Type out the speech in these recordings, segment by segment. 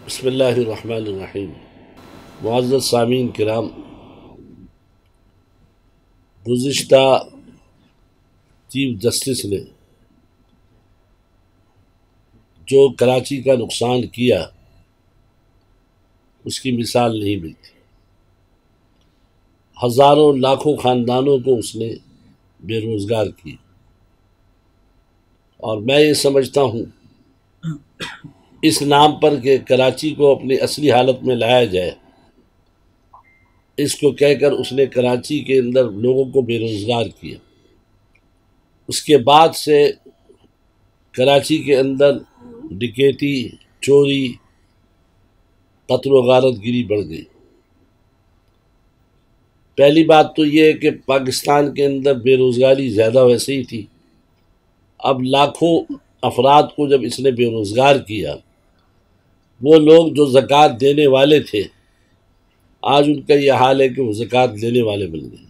بسم اللہ الرحمن الرحیم۔ معزز سامعین کرام، گزشتہ چیف جسٹس نے جو کراچی کا نقصان کیا اس کی مثال نہیں ملتی۔ ہزاروں لاکھوں خاندانوں کو اس نے بے روزگار کی، اور میں یہ سمجھتا ہوں اس نام پر کہ کراچی کو اپنی اصلی حالت میں لایا جائے، اس کو کہہ کر اس نے کراچی کے اندر لوگوں کو بے روزگار کیا۔ اس کے بعد سے کراچی کے اندر ڈکیتی، چوری، قتل و غارت گری بڑھ گئی۔ پہلی بات تو یہ ہے کہ پاکستان کے اندر بے روزگاری زیادہ ویسے ہی تھی، اب لاکھوں افراد کو جب اس نے بے روزگار کیا، وہ لوگ جو زکوٰۃ دینے والے تھے آج ان کا یہ حال ہے کہ وہ زکوٰۃ لینے والے بن گئے۔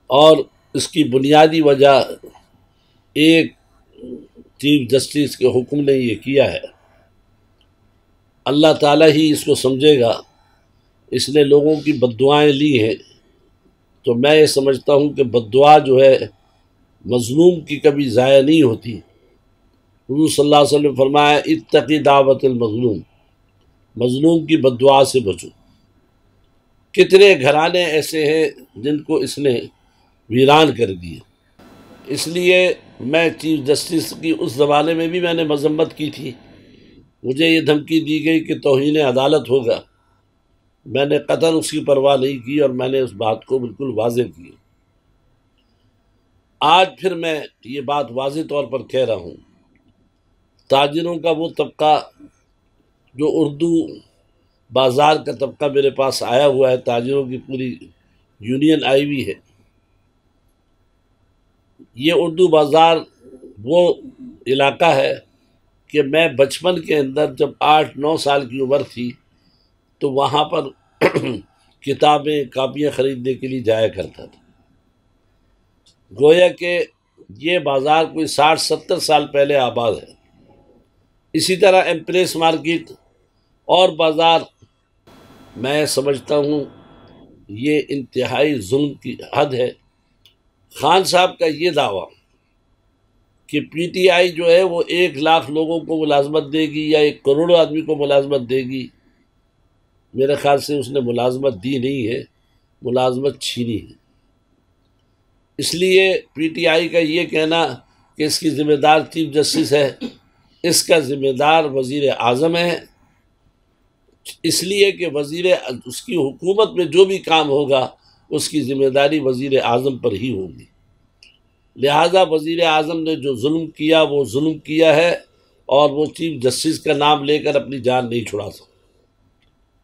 اور اس کی بنیادی وجہ ایک چیف جسٹس کے حکم نے یہ کیا ہے۔ اللہ تعالیٰ ہی اس کو سمجھے گا، اس نے لوگوں کی بد دعائیں لی ہیں، تو میں یہ سمجھتا ہوں کہ بد دعا جو ہے مظلوم کی کبھی ضائع نہیں ہوتی۔ حضور صلی اللہ علیہ وسلم نے فرمایا اتقی دعوت المظلوم، مظلوم کی بد دعا سے بچو۔ کتنے گھرانے ایسے ہیں جن کو اس نے ویران کر دیے۔ اس لیے میں چیف جسٹس کی اس زمانے میں بھی میں نے مذمت کی تھی، مجھے یہ دھمکی دی گئی کہ توہین عدالت ہوگا، میں نے قطعاً اس کی پرواہ نہیں کی اور میں نے اس بات کو بالکل واضح کی۔ آج پھر میں یہ بات واضح طور پر کہہ رہا ہوں، تاجروں کا وہ طبقہ جو اردو بازار کا طبقہ میرے پاس آیا ہوا ہے، تاجروں کی پوری یونین آئی ہوئی ہے۔ یہ اردو بازار وہ علاقہ ہے کہ میں بچپن کے اندر جب 8-9 سال کی عمر تھی تو وہاں پر کتابیں کاپیاں خریدنے کے لیے جایا کرتا تھا۔ گویا کہ یہ بازار کوئی 60-70 سال پہلے آباد ہے۔ اسی طرح ایمپریس مارکیٹ اور بازار، میں سمجھتا ہوں یہ انتہائی ظلم کی حد ہے۔ خان صاحب کا یہ دعویٰ کہ پی ٹی آئی جو ہے وہ 1 لاکھ لوگوں کو ملازمت دے گی یا 1 کروڑ آدمی کو ملازمت دے گی، میرے خیال سے اس نے ملازمت دی نہیں ہے، ملازمت چھینی ہے۔ اس لیے پی ٹی آئی کا یہ کہنا کہ اس کی ذمہ دار چیف جسٹس ہے، اس کا ذمہ دار وزیر اعظم ہے، اس لیے کہ اس کی حکومت میں جو بھی کام ہوگا اس کی ذمہ داری وزیر اعظم پر ہی ہوگی۔ لہٰذا وزیر اعظم نے جو ظلم کیا وہ ظلم کیا ہے، اور وہ چیف جسٹس کا نام لے کر اپنی جان نہیں چھڑا سکتا۔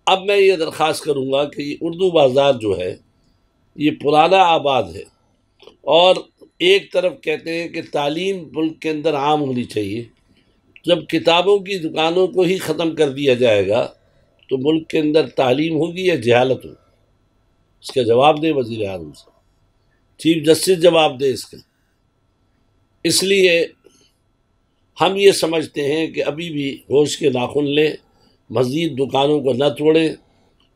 اب میں یہ درخواست کروں گا کہ یہ اردو بازار جو ہے یہ پرانا آباد ہے، اور ایک طرف کہتے ہیں کہ تعلیم ملک کے اندر عام ہونی چاہیے، جب کتابوں کی دکانوں کو ہی ختم کر دیا جائے گا تو ملک کے اندر تعلیم ہوگی یا جہالت ہوگی؟ اس کا جواب دے وزیر اعظم صاحب، چیف جسٹس جواب دے اس کا۔ اس لیے ہم یہ سمجھتے ہیں کہ ابھی بھی ہوش کے ناخن لیں، مزید دکانوں کو نہ توڑیں،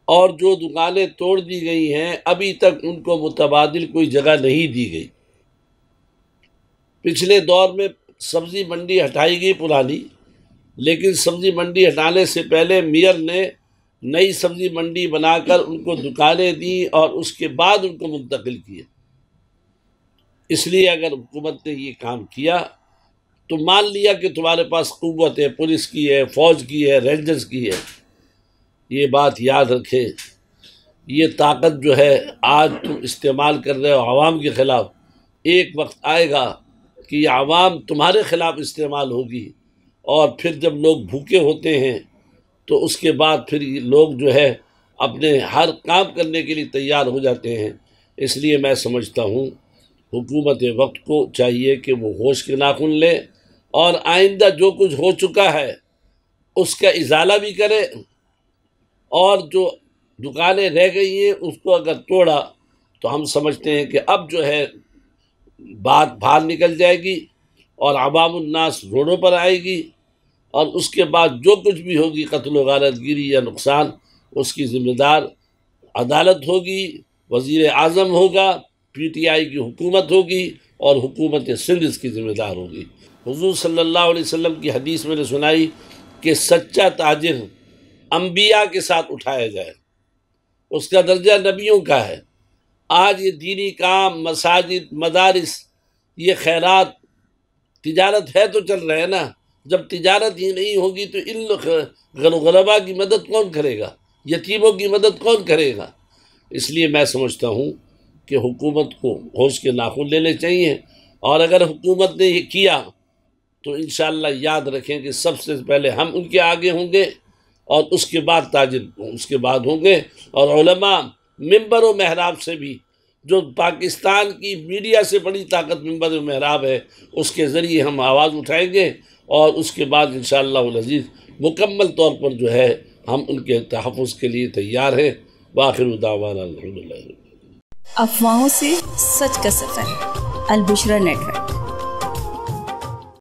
اور جو دکانیں توڑ دی گئی ہیں ابھی تک ان کو متبادل کوئی جگہ نہیں دی گئی۔ پچھلے دور میں سبزی منڈی ہٹائی گئی پرانی، لیکن سبزی منڈی ہٹانے سے پہلے میئر نے نئی سبزی منڈی بنا کر ان کو دکانیں دیں اور اس کے بعد ان کو منتقل کیا۔ اس لیے اگر حکومت نے یہ کام کیا تو مان لیا کہ تمہارے پاس قوت ہے، پولیس کی ہے، فوج کی ہے، رینجرز کی ہے۔ یہ بات یاد رکھیں، یہ طاقت جو ہے آج تم استعمال کر رہے ہو عوام کے خلاف، ایک وقت آئے گا کہ یہ عوام تمہارے خلاف استعمال ہوگی، اور پھر جب لوگ بھوکے ہوتے ہیں تو اس کے بعد پھر لوگ جو ہے اپنے ہر کام کرنے کے لیے تیار ہو جاتے ہیں۔ اس لیے میں سمجھتا ہوں حکومت وقت کو چاہیے کہ وہ ہوش کے ناخن لے، اور آئندہ جو کچھ ہو چکا ہے اس کا ازالہ بھی کرے، اور جو دکانیں رہ گئی ہیں اس کو اگر توڑا تو ہم سمجھتے ہیں کہ اب جو ہے بات باہر نکل جائے گی اور عوام الناس روڈوں پر آئے گی، اور اس کے بعد جو کچھ بھی ہوگی قتل و غارت گیری یا نقصان، اس کی ذمہ دار عدالت ہوگی، وزیر اعظم ہوگا، پی ٹی آئی کی حکومت ہوگی اور حکومت سندھ اس کی ذمہ دار ہوگی۔ حضور صلی اللہ علیہ وسلم کی حدیث میں نے سنائی کہ سچا تاجر انبیاء کے ساتھ اٹھایا جائے، اس کا درجہ نبیوں کا ہے۔ آج یہ دینی کام، مساجد، مدارس، یہ خیرات، تجارت ہے تو چل رہے ہیں نا۔ جب تجارت ہی نہیں ہوگی تو ان غربا کی مدد کون کرے گا؟ یتیموں کی مدد کون کرے گا؟ اس لیے میں سمجھتا ہوں کہ حکومت کو ہوش کے ناخن لینے چاہیے، اور اگر حکومت نے یہ کیا تو انشاءاللہ یاد رکھیں کہ سب سے پہلے ہم ان کے آگے ہوں گے، اور اس کے بعد تاجر اس کے بعد ہوں گے، اور علماء ممبر و محراب سے بھی، جو پاکستان کی میڈیا سے بڑی طاقت ممبر و محراب ہے، اس کے ذریعے ہم آواز اٹھائیں گے، اور اس کے بعد انشاءاللہ العزیز مکمل طور پر جو ہے ہم ان کے تحفظ کے لیے تیار ہیں۔ وآخر دعوانا الحمدللہ۔ افواہوں سے سچ کا سفر، البشرا نیٹ ورک۔